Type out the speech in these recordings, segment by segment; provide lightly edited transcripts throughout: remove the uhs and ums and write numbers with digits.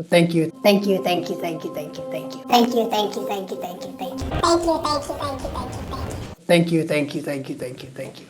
So thank you. Thank you, thank you, thank you, thank you, thank you. Thank you, thank you, thank you, thank you, thank you. Thank you, thank you, thank you, thank you, thank you. Thank you, thank you, thank you, thank you, thank you.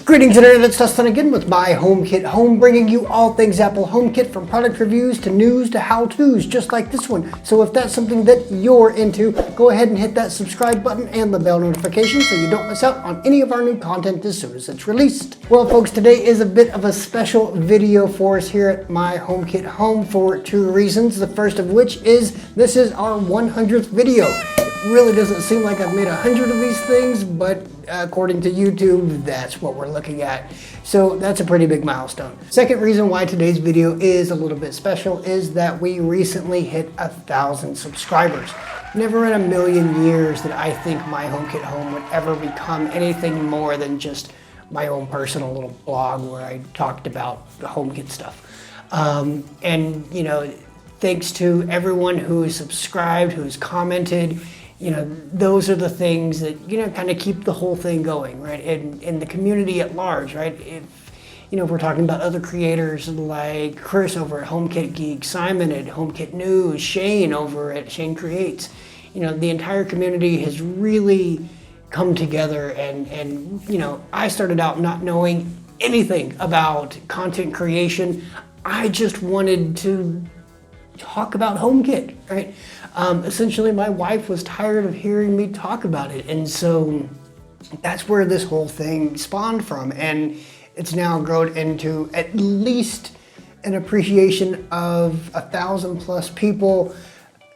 Greetings and let's test on again with my HomeKit Home, bringing you all things Apple HomeKit, from product reviews to news to how-tos, just like this one. So if that's something that you're into, go ahead and hit that subscribe button and the bell notification so you don't miss out on any of our new content as soon as it's released. Well folks, today is a bit of a special video for us here at my HomeKit Home for two reasons. The first of which is this is our 100th video. Really doesn't seem like I've made 100 of these things, but according to YouTube, that's what we're looking at. So that's a pretty big milestone. Second reason why today's video is a little bit special is that we recently hit 1,000 subscribers. Never in a million years did I think my HomeKit Home would ever become anything more than just my own personal little blog where I talked about the HomeKit stuff. And you know, thanks to everyone who's subscribed, who's commented, you know, those are the things that, you know, kind of keep the whole thing going, right? And the community at large, right? If, you know, if we're talking about other creators like Chris over at HomeKitgeek, Simon at HomeKit News, Shane over at Shane Creates, you know, the entire community has really come together and you know, I started out not knowing anything about content creation. I just wanted to talk about HomeKit, right? Essentially, my wife was tired of hearing me talk about it, and so that's where this whole thing spawned from, and it's now grown into at least an appreciation of 1,000 plus people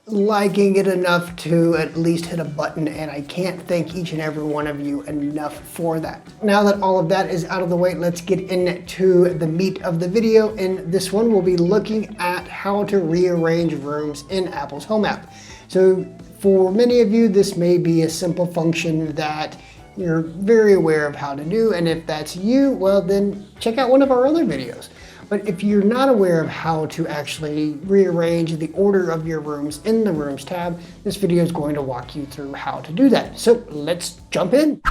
liking it enough to at least hit a button, and I can't thank each and every one of you enough for that. Now that all of that is out of the way, let's get into the meat of the video. In this one, we'll be looking at how to rearrange rooms in Apple's Home app. So for many of you, this may be a simple function that you're very aware of how to do, and if that's you, well then check out one of our other videos. But if you're not aware of how to actually rearrange the order of your rooms in the Rooms tab, this video is going to walk you through how to do that. So let's jump in.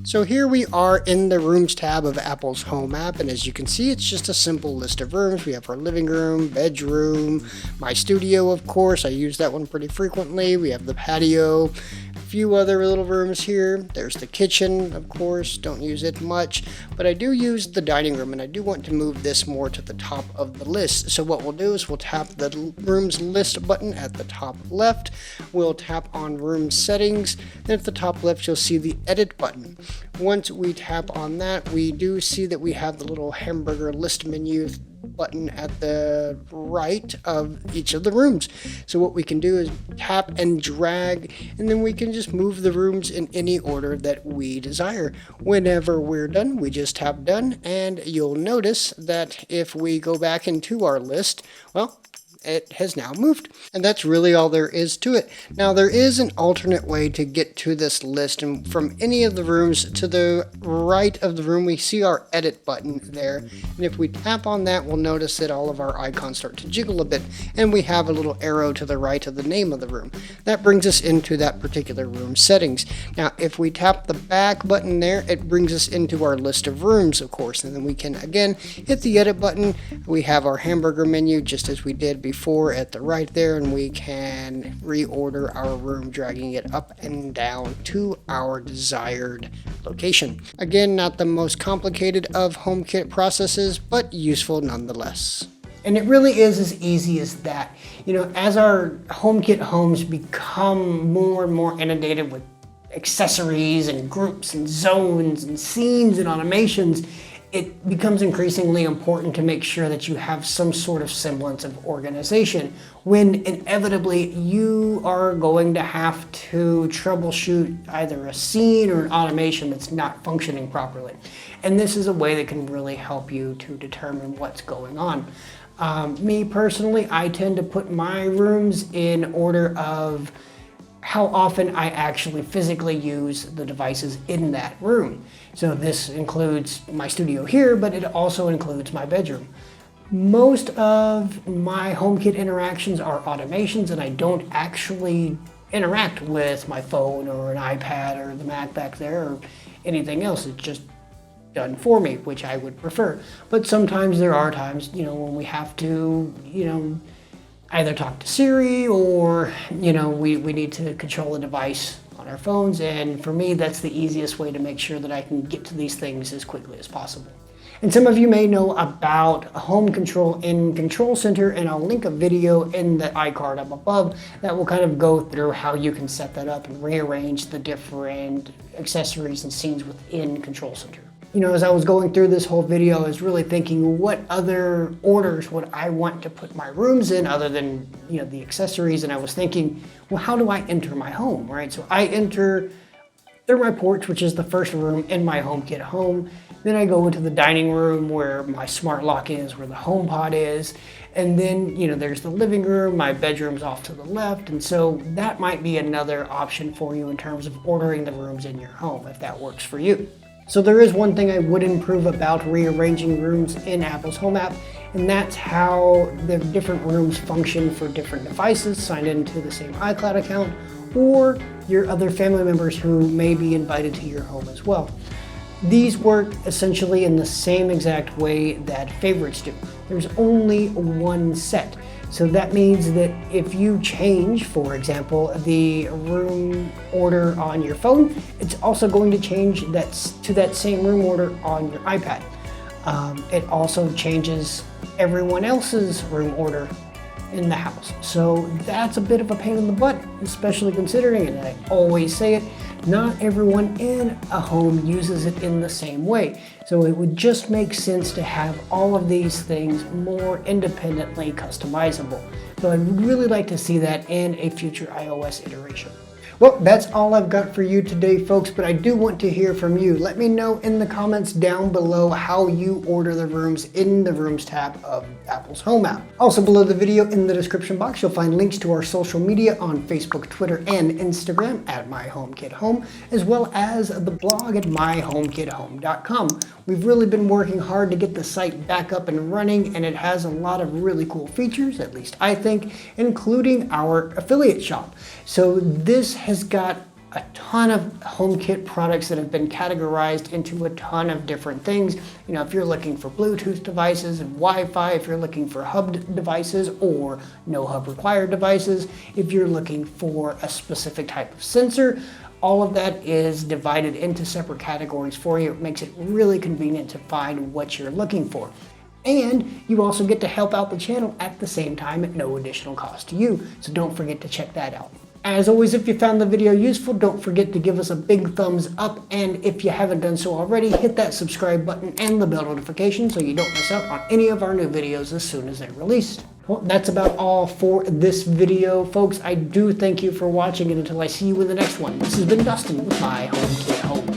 So here we are in the Rooms tab of Apple's Home app, and as you can see, it's just a simple list of rooms. We have our living room, bedroom, my studio, of course. I use that one pretty frequently. We have the patio, a few other little rooms here. There's the kitchen, of course. Don't use it much, but I do use the dining room, and I do want to move this more to the top of the list. So what we'll do is we'll tap the Rooms list button at the top left. We'll tap on Room settings. Then at the top left, you'll see the edit button. Once we tap on that, we do see that we have the little hamburger list menu button at the right of each of the rooms. So what we can do is tap and drag, and then we can just move the rooms in any order that we desire. Whenever we're done, we just tap done, and you'll notice that if we go back into our list, well, it has now moved. And that's really all there is to it. Now there is an alternate way to get to this list, and from any of the rooms to the right of the room we see our edit button there, and if we tap on that, we'll notice that all of our icons start to jiggle a bit, and we have a little arrow to the right of the name of the room. That brings us into that particular room settings. Now if we tap the back button there, it brings us into our list of rooms, of course, and then we can again hit the edit button. We have our hamburger menu just as we did before at the right there, and we can reorder our room, dragging it up and down to our desired location. Again, not the most complicated of HomeKit processes, but useful nonetheless. And it really is as easy as that. You know, as our HomeKit homes become more and more inundated with accessories and groups and zones and scenes and automations, it becomes increasingly important to make sure that you have some sort of semblance of organization when inevitably you are going to have to troubleshoot either a scene or an automation that's not functioning properly. And this is a way that can really help you to determine what's going on. Me personally, I tend to put my rooms in order of how often I actually physically use the devices in that room. So this includes my studio here, but it also includes my bedroom. Most of my HomeKit interactions are automations, and I don't actually interact with my phone or an iPad or the Mac back there or anything else. It's just done for me, which I would prefer. But sometimes there are times, when we have to, either talk to Siri or, we need to control a device on our phones. And for me, that's the easiest way to make sure that I can get to these things as quickly as possible. And some of you may know about home control in Control Center, and I'll link a video in the iCard up above that will kind of go through how you can set that up and rearrange the different accessories and scenes within Control Center. As I was going through this whole video, I was really thinking, what other orders would I want to put my rooms in other than, the accessories? And I was thinking, well, how do I enter my home, right? So I enter through my porch, which is the first room in my HomeKit home. Then I go into the dining room where my smart lock is, where the HomePod is. And then, there's the living room, my bedroom's off to the left. And so that might be another option for you in terms of ordering the rooms in your home, if that works for you. So there is one thing I would improve about rearranging rooms in Apple's Home app, and that's how the different rooms function for different devices signed into the same iCloud account, or your other family members who may be invited to your home as well. These work essentially in the same exact way that favorites do. There's only one set. So that means that if you change, for example, the room order on your phone, it's also going to change to that same room order on your iPad. It also changes everyone else's room order in the house. So that's a bit of a pain in the butt, especially considering, and I always say it, not everyone in a home uses it in the same way. So it would just make sense to have all of these things more independently customizable. So I'd really like to see that in a future iOS iteration. Well, that's all I've got for you today, folks, but I do want to hear from you. Let me know in the comments down below how you order the rooms in the Rooms tab of Apple's Home app. Also below the video in the description box, you'll find links to our social media on Facebook, Twitter, and Instagram at MyHomeKitHome, as well as the blog at myhomekithome.com. We've really been working hard to get the site back up and running, and it has a lot of really cool features, at least I think, including our affiliate shop. So this has got a ton of HomeKit products that have been categorized into a ton of different things. If you're looking for Bluetooth devices and Wi-Fi, if you're looking for hub devices or no hub required devices, if you're looking for a specific type of sensor, all of that is divided into separate categories for you. It makes it really convenient to find what you're looking for. And you also get to help out the channel at the same time at no additional cost to you. So don't forget to check that out. As always, if you found the video useful, don't forget to give us a big thumbs up. And if you haven't done so already, hit that subscribe button and the bell notification so you don't miss out on any of our new videos as soon as they're released. Well, that's about all for this video, folks. I do thank you for watching, and until I see you in the next one, this has been Dustin with My HomeKit Home.